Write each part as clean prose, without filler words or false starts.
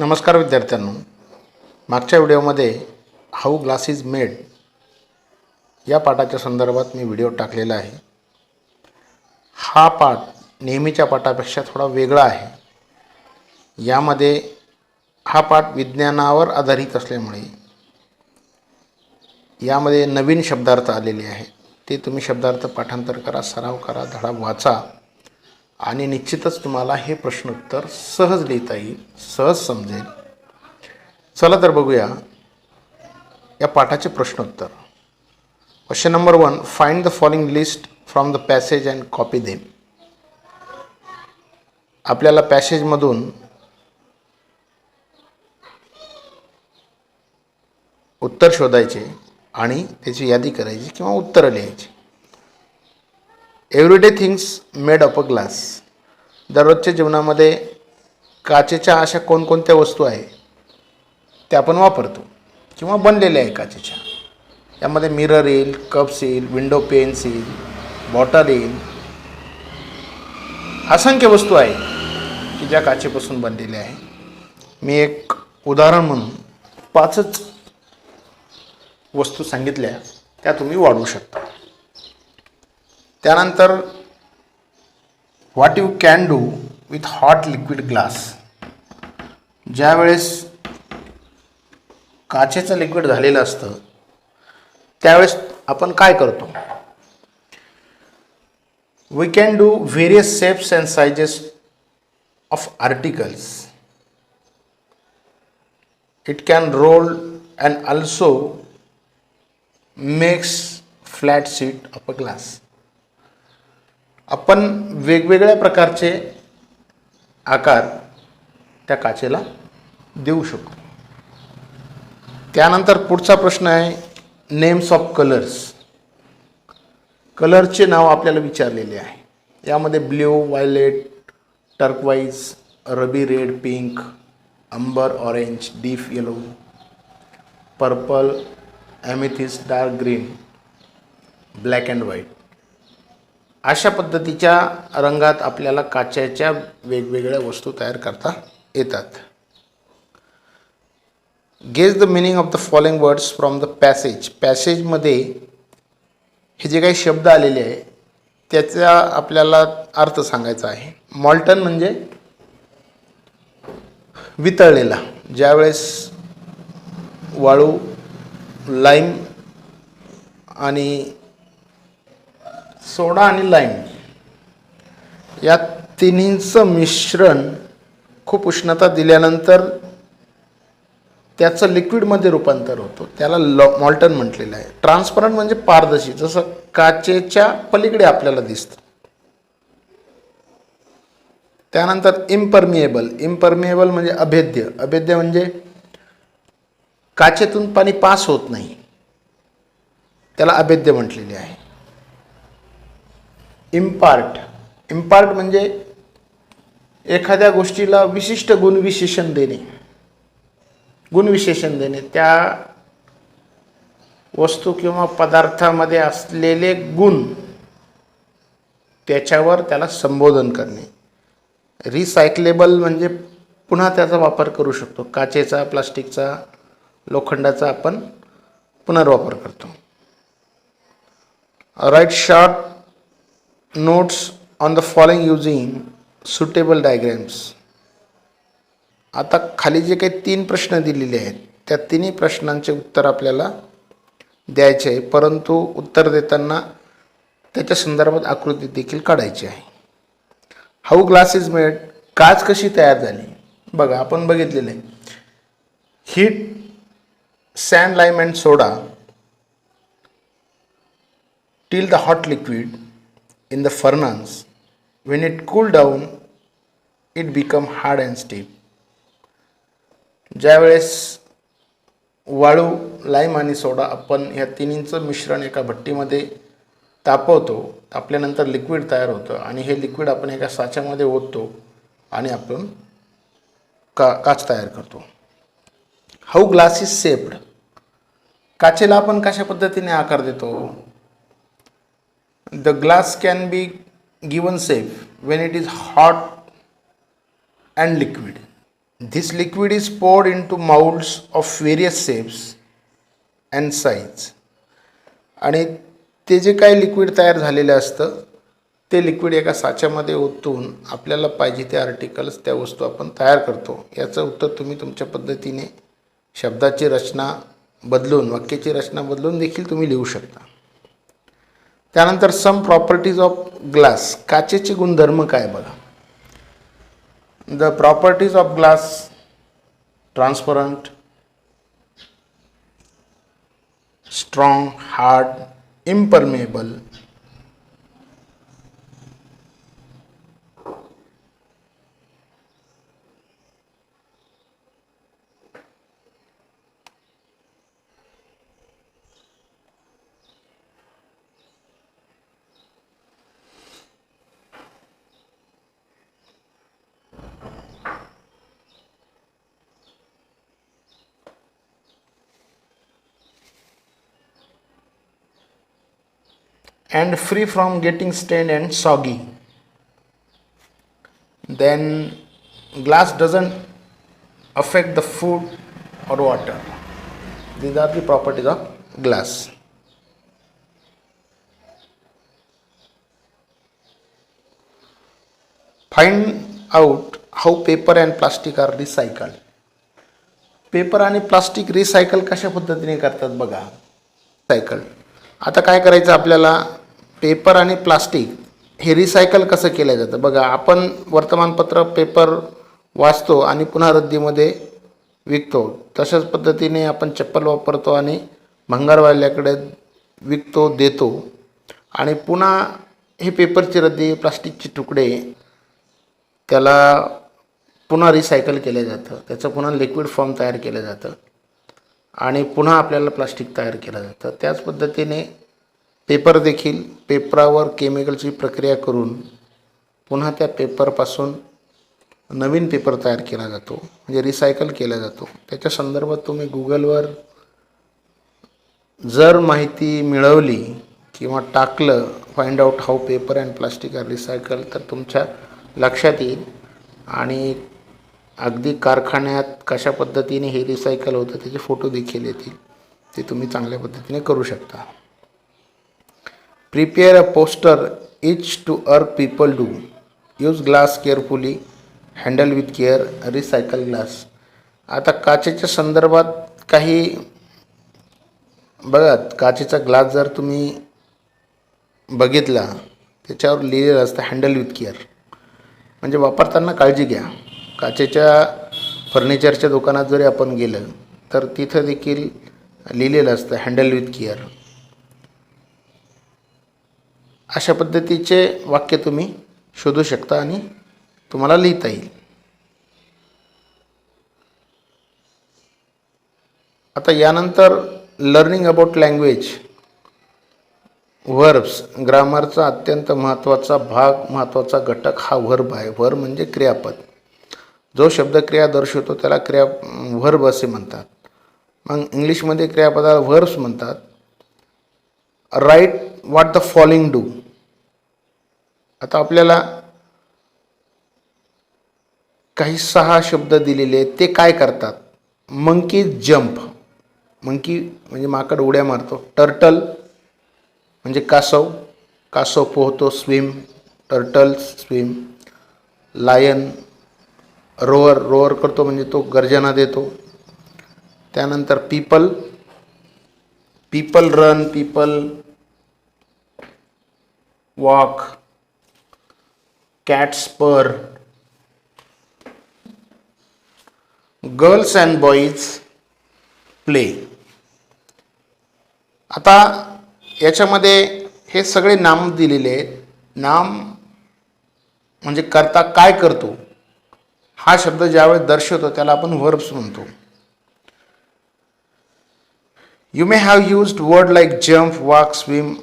नमस्कार विद्यार्थ्यांनो, मागच्या व्हिडिओमध्ये हाऊ ग्लास इज मेड या पाठाच्या संदर्भात मी व्हिडिओ टाकलेला आहे. हा पाठ नेहमीच्या पाठापेक्षा थोडा वेगळा आहे. यामध्ये हा पाठ विज्ञानावर आधारित असल्यामुळे यामध्ये नवीन शब्दार्थ आलेले आहे. ते तुम्ही शब्दार्थ पाठांतर करा, सराव करा, धडा वाचा आणि निश्चितच तुम्हाला हे प्रश्नोत्तर सहज लिहिता येईल, सहज समजेल. चला तर बघूया या पाठाचे प्रश्नोत्तर. Question number 1, find the following list from the passage and copy them. आपल्याला पॅसेजमधून उत्तर शोधायचे आणि त्याची यादी करायची किंवा उत्तरं लिहायची. Everyday things made of a glass. दररोजच्या जीवनामध्ये काचेच्या अशा कोणकोणत्या वस्तू आहे त्या आपण वापरतो किंवा बनलेल्या आहे काचेच्या. यामध्ये मिरर येईल, कप्स येईल, विंडो पेन्स येईल, बॉटल येईल. असंख्य वस्तू आहे की ज्या काचेपासून बनलेल्या आहे. मी एक उदाहरण म्हणून 5च वस्तू सांगितल्या, त्या तुम्ही वाढवू शकता. त्यानंतर what you can do with hot liquid glass. ज्यावेळेस काचेचं लिक्विड झालेलं असतं त्यावेळेस आपण काय करतो. We can do various shapes and sizes of articles. It can roll and also makes flat sheet of a glass. आपण वेगवेगळ्या प्रकारचे आकार त्या काचेला देऊ शकतो. त्यानंतर पुढचा प्रश्न आहे नेम्स ऑफ कलर्स. कलरचे नाव आपल्याला विचारलेले आहे. यामध्ये blue, violet, turquoise, ruby red, pink, amber orange, deep yellow, purple, amethyst, dark green, black and white. अशा पद्धतीच्या रंगात आपल्याला काचेच्या वेगवेगळ्या वस्तू तयार करता येतात. Guess the meaning of the following words from the passage. पॅसेजमध्ये हे जे काही शब्द आलेले आहे त्याचा आपल्याला अर्थ सांगायचा आहे. मॉल्टन म्हणजे वितळलेला. ज्यावेळेस वाळू, लाईम आणि सोडा आणि लाईम या तिन्हींचं मिश्रण खूप उष्णता दिल्यानंतर त्याचं लिक्विडमध्ये रूपांतर होतं, त्याला मॉल्टन म्हटलेलं आहे. ट्रान्सपरंट म्हणजे पारदर्शी, जसं काचेच्या पलीकडे आपल्याला दिसतं. त्यानंतर इम्परमिएबल. इम्परमिएबल म्हणजे अभेद्य. अभेद्य म्हणजे काचेतून पाणी पास होत नाही, त्याला अभेद्य म्हटलेले आहे. इम्पार्ट. इम्पार्ट म्हणजे एखाद्या गोष्टीला विशिष्ट गुणविशेषण देणे. गुणविशेषण देणे, त्या वस्तू किंवा पदार्थामध्ये असलेले गुण त्याच्यावर त्याला संबोधन करणे. रिसायकलेबल म्हणजे पुन्हा त्याचा वापर करू शकतो. काचेचा, प्लास्टिकचा, लोखंडाचा आपण पुनर्वापर करतो. Write short notes on the following using suitable diagrams. आता खाली जे काही 3 प्रश्न दिलेले आहेत त्या तिन्ही प्रश्नांचे उत्तर आपल्याला द्यायचे आहे, परंतु उत्तर देताना त्याच्या संदर्भात आकृती देखील काढायची आहे. How glass is made. काच कशी तयार झाली. बघा, आपण बघितलेलं आहे. Heat sand, lime and soda till the hot liquid in the furnace. When it cool down, it become hard and stiff. ज्यावेळेस वाळू, लाईम आणि सोडा आपण ह्या तिन्हींचं मिश्रण एका भट्टीमध्ये तापवतो, तापल्यानंतर लिक्विड तयार होतं आणि हे लिक्विड आपण एका साच्यामध्ये ओततो आणि आपण काच तयार करतो. How glass is shaped. काचेला आपण कशा पद्धतीने आकार देतो. The glass can be given shape when it is hot and liquid. This liquid is poured into molds of various shapes and size. आणि ते जे काही लिक्विड तयार झालेलं असतं ते लिक्विड एका साच्यामध्ये ओतून आपल्याला पाहिजे ते आर्टिकल्स त्या वस्तू आपण तयार करतो. याचं उत्तर तुम्ही तुमच्या पद्धतीने शब्दाची रचना बदलून, वाक्याची रचना बदलून देखील तुम्ही लिहू शकता. त्यानंतर सम प्रॉपर्टीज ऑफ ग्लास. काचेचे गुणधर्म काय बघा. The properties of glass: transparent, strong, hard, impermeable, and free from getting stained and soggy. Then glass doesn't affect the food or water. These are the properties of glass. Find out how paper and plastic are recycled. Paper आणि plastic recycle कशा पद्धतीने करतात बघा. Cycle. आता काय करायचं आपल्याला, paper आणि प्लास्टिक हे रिसायकल कसं केलं जातं बघा. आपण वर्तमानपत्र पेपर वाचतो आणि पुन्हा रद्दीमध्ये विकतो. तशाच पद्धतीने आपण चप्पल वापरतो आणि भंगारवाल्याकडे विकतो, देतो आणि पुन्हा हे पेपरची रद्दी, प्लास्टिकचे तुकडे त्याला पुन्हा रिसायकल केलं जातं. त्याचं पुन्हा लिक्विड फॉर्म तयार केलं जातं आणि पुन्हा आपल्याला प्लास्टिक तयार केलं जातं. त्याच पद्धतीने पेपर देखील पेपरावर केमिकलची प्रक्रिया करून पुन्हा त्या पेपरपासून नवीन पेपर तयार केला जातो, म्हणजे रिसायकल केला जातो. त्याच्या संदर्भात तुम्ही गुगलवर जर माहिती मिळवली किंवा टाकलं find out how paper and plastic are recycle, तर तुमच्या लक्षात येईल आणि अगदी कारखान्यात कशा पद्धतीने हे रिसायकल होतं त्याचे फोटो देखील येतील. ते तुम्ही चांगल्या पद्धतीने करू शकता. Prepare a poster each to urge people do. Use glass carefully, handle with care, recycle glass. आता काचेच्या संदर्भात काही बघा. काचेचा ग्लास जर तुम्ही बघितला त्याच्यावर लिहिलेलं असतं हँडल विथ केअर, म्हणजे वापरताना काळजी घ्या. काचेच्या फर्निचरच्या दुकानात जरी आपण गेलं तर तिथं देखील लिहिलेलं असतं हँडल विथ केअर. अशा पद्धतीचे वाक्य तुम्ही शोधू शकता आणि तुम्हाला लिहिता येईल. आता यानंतर लर्निंग अबाउट लँग्वेज. व्हर्ब्स. ग्रामरचा अत्यंत महत्त्वाचा भाग, महत्त्वाचा घटक हा व्हर्ब आहे. व्हर्ब म्हणजे क्रियापद. जो शब्द क्रिया दर्शवतो त्याला व्हर्ब असे म्हणतात. मग इंग्लिशमध्ये क्रियापदाला व्हर्ब्स म्हणतात. Write what the following do. आता आपल्याला काही 6 शब्द दिलेले ते काय करतात. Monkey jump. मंकी म्हणजे माकड उड्या मारतो. टर्टल म्हणजे कासव, कासव पोहतो. Swim, turtles swim. Lion roar, roar करतो म्हणजे तो गर्जना देतो. त्यानंतर people, people run, people walk. Cat purr. Girls and boys play. आता याच्यामध्ये हे सगळे नाम दिलेले आहेत. नाम म्हणजे करता काय करतो हा शब्द ज्यावेळेस दर्शवतो त्याला आपण व्हर्ब्स म्हणतो. You may have used word like jump, walk, swim,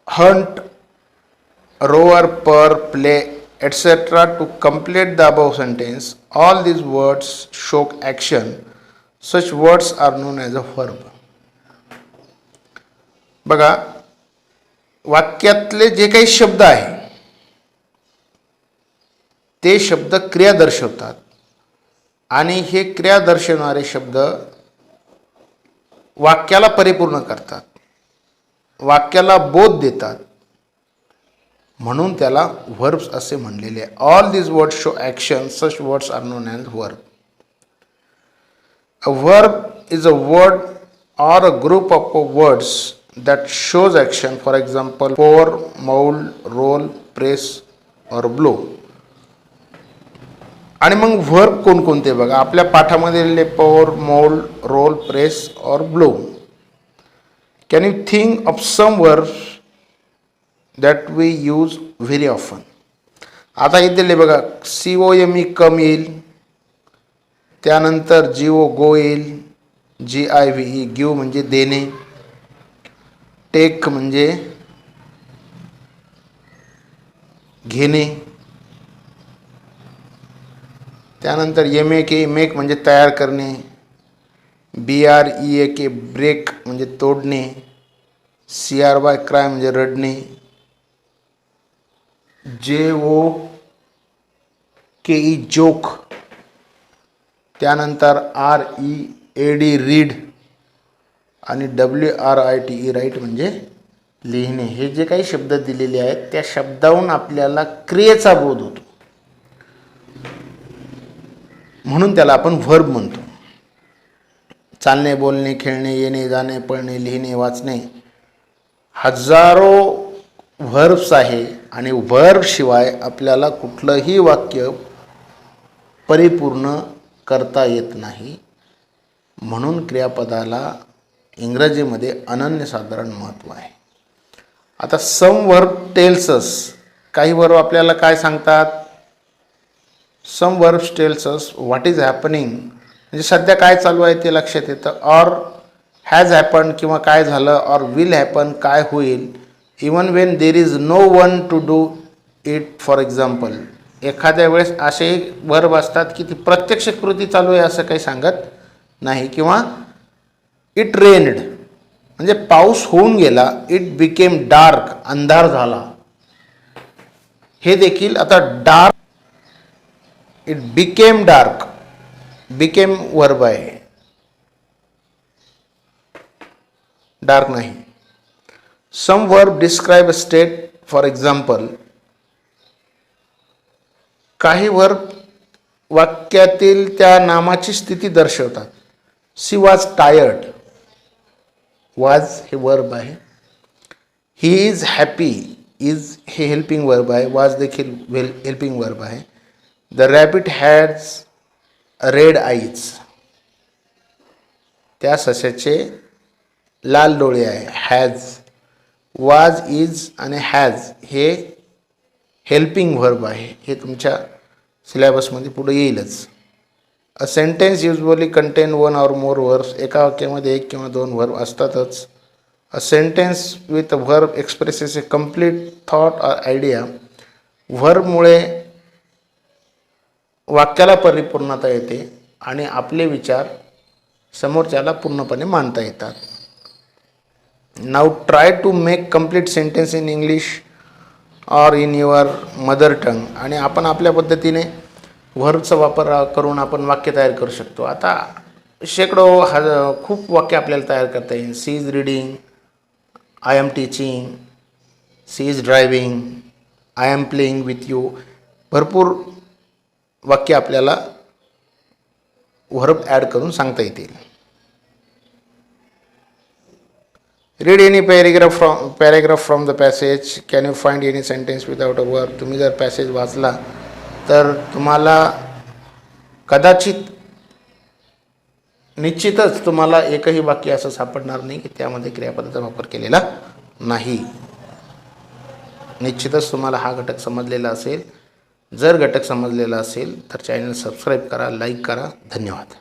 Hunt, rower, purr, play, etc. to complete the above sentence. All these words show action. Such words are known as a verb. बघा, वाक्यातले जे काही शब्द आहे ते शब्द क्रिया दर्शवतात आणि हे क्रिया दर्शवणारे शब्द वाक्याला परिपूर्ण करतात, वाक्याला बोध देतात, म्हणून त्याला व्हर्ब्स असे म्हणलेले आहे. All these words show action, such words are known as verb. A verb is a word or a group of words that shows action. For example, pour, mold, roll, press or blow. आणि मग verb कोणकोणते बघा आपल्या पाठामध्ये लिहिले pour, mold, roll, press or blow. Can you think of some verbs that we use very often? आता इथे लिहिले बघा COME कम येईल, त्यानंतर GO गो येईल, GIVE गिव म्हणजे देणे, टेक म्हणजे घेणे, त्यानंतर MEK मेक म्हणजे तयार करणे, BREAK ब्रेक म्हणजे तोडणे, CRY क्राय म्हणजे रडणे, JOKE जोक, त्यानंतर READ रीड आणि WRITE राईट म्हणजे लिहिणे. हे जे काही शब्द दिलेले आहेत त्या शब्दावरून आपल्याला क्रियेचा बोध होतो, म्हणून त्याला आपण व्हर्ब म्हणतो. चालणे, बोलणे, खेळणे, येणे, जाणे, पळणे, लिहिणे, वाचणे, हजारो व्हर्ब्स आहे आणि व्हर्ब शिवाय आपल्याला कुठलंही वाक्य परिपूर्ण करता येत नाही. म्हणून क्रियापदाला इंग्रजीमध्ये अनन्यसाधारण महत्त्व आहे. आता सम वर्ब टेल्स अस, काही वर्ब आपल्याला काय सांगतात? Some verbs tells us what is happening, म्हणजे सध्या काय चालू आहे ते लक्षात येतं. ऑर हॅज हॅपन किंवा काय झालं, ऑर विल हॅपन काय होईल. Even when there is no one to do it. For example, एखाद्या वेळेस असे वर्ब असतात की ती प्रत्यक्ष कृती चालू आहे असं काही सांगत नाही. किंवा इट रेन्ड म्हणजे पाऊस होऊन गेला, इट बिकेम डार्क अंधार झाला, हे देखील आता dark, it became dark, became verb आहे, डार्क नाही. Some verb describe a state. For example, काही वर्ब वाक्यातील त्या नामाची स्थिती दर्शवतात. सी वॉज टायर्ड, वाज हे वर्ब आहे. ही इज हॅपी, इज हे हेल्पिंग वर्ब आहे, वाज देखील हेल्पिंग वर्ब आहे. The rabbit has red eyes, त्या सस्याचे लाल डोळे आहे. हॅज, वाज, इज आणि हॅज हे हेल्पिंग वर्ब आहे. हे तुमच्या सिलेबसमध्ये पुढे येईलच. A sentence usually contain one or more verbs, एका वाक्यामध्ये एक किंवा दोन वर्ब असतातच. A sentence with a verb expresses a complete thought or idea. वर्बमुळे वाक्याला परिपूर्णता येते आणि आपले विचार समोरच्याला पूर्णपणे मांडता येतात. Now try to make complete sentence in English or in your mother tongue. आणि आपण आपल्या पद्धतीने व्हर्बचा वापर करून आपण वाक्य तयार करू शकतो. आता शेकडो खूप वाक्य आपल्याला तयार करता येईल. She is reading, I am teaching, she is driving, I am playing with you. भरपूर वाक्य आपल्याला व्हर्ब ॲड करून सांगता येतील. Read any paragraph from the passage. Can you find any sentence without a verb. तुम्ही जर पॅसेज वाचला तर तुम्हाला कदाचित निश्चितच तुम्हाला एकही वाक्य असं सापडणार नाही की त्यामध्ये क्रियापदाचा वापर केलेला नाही. निश्चितच तुम्हाला हा घटक समजलेला असेल. जर घटक समजलेला असेल तर चॅनल सबस्क्राईब करा, लाईक करा. धन्यवाद.